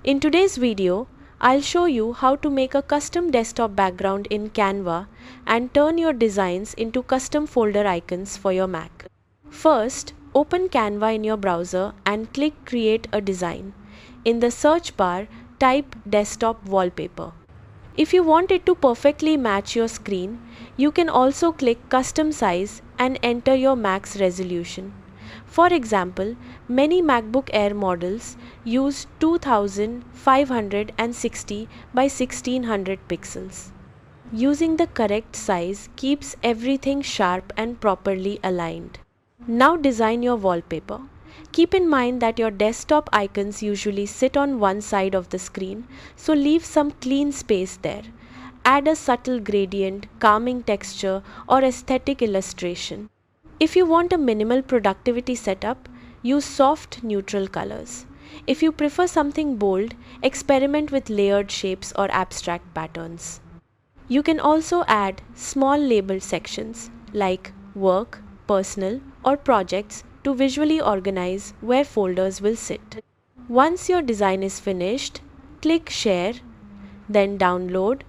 In today's video, I'll show you how to make a custom desktop background in Canva and turn your designs into custom folder icons for your Mac. First, open Canva in your browser and click Create a Design. In the search bar, type Desktop Wallpaper. If you want it to perfectly match your screen, you can also click Custom Size and enter your Mac's resolution. For example, many MacBook Air models use 2560 by 1600 pixels. Using the correct size keeps everything sharp and properly aligned. Now design your wallpaper. Keep in mind that your desktop icons usually sit on one side of the screen, so leave some clean space there. Add a subtle gradient, calming texture, or aesthetic illustration. If you want a minimal productivity setup, use soft neutral colors. If you prefer something bold, experiment with layered shapes or abstract patterns. You can also add small labeled sections like work, personal, or projects to visually organize where folders will sit. Once your design is finished, click Share, then Download,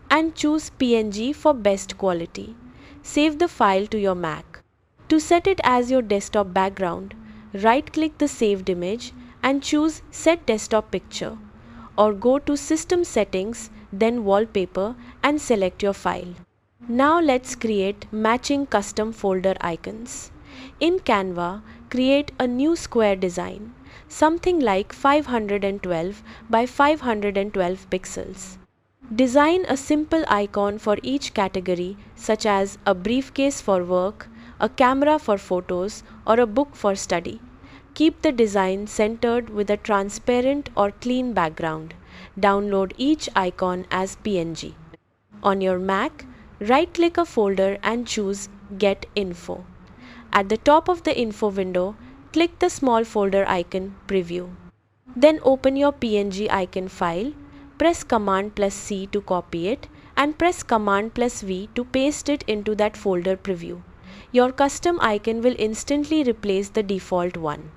and choose PNG for best quality. Save the file to your Mac. To set it as your desktop background, right-click the saved image and choose Set Desktop Picture, or go to System Settings, then Wallpaper, and select your file. Now let's create matching custom folder icons. In Canva, create a new square design, something like 512 by 512 pixels. Design a simple icon for each category, such as a briefcase for work, a camera for photos, or a book for study. Keep the design centered with a transparent or clean background. Download each icon as PNG. On your Mac, right-click a folder and choose Get Info. At the top of the info window, click the small folder icon Preview. Then open your PNG icon file, press Command+C to copy it, and press Command+V to paste it into that folder preview. Your custom icon will instantly replace the default one.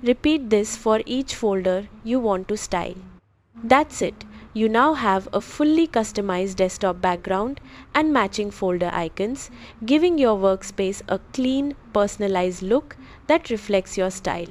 Repeat this for each folder you want to style. That's it. You now have a fully customized desktop background and matching folder icons, giving your workspace a clean, personalized look that reflects your style.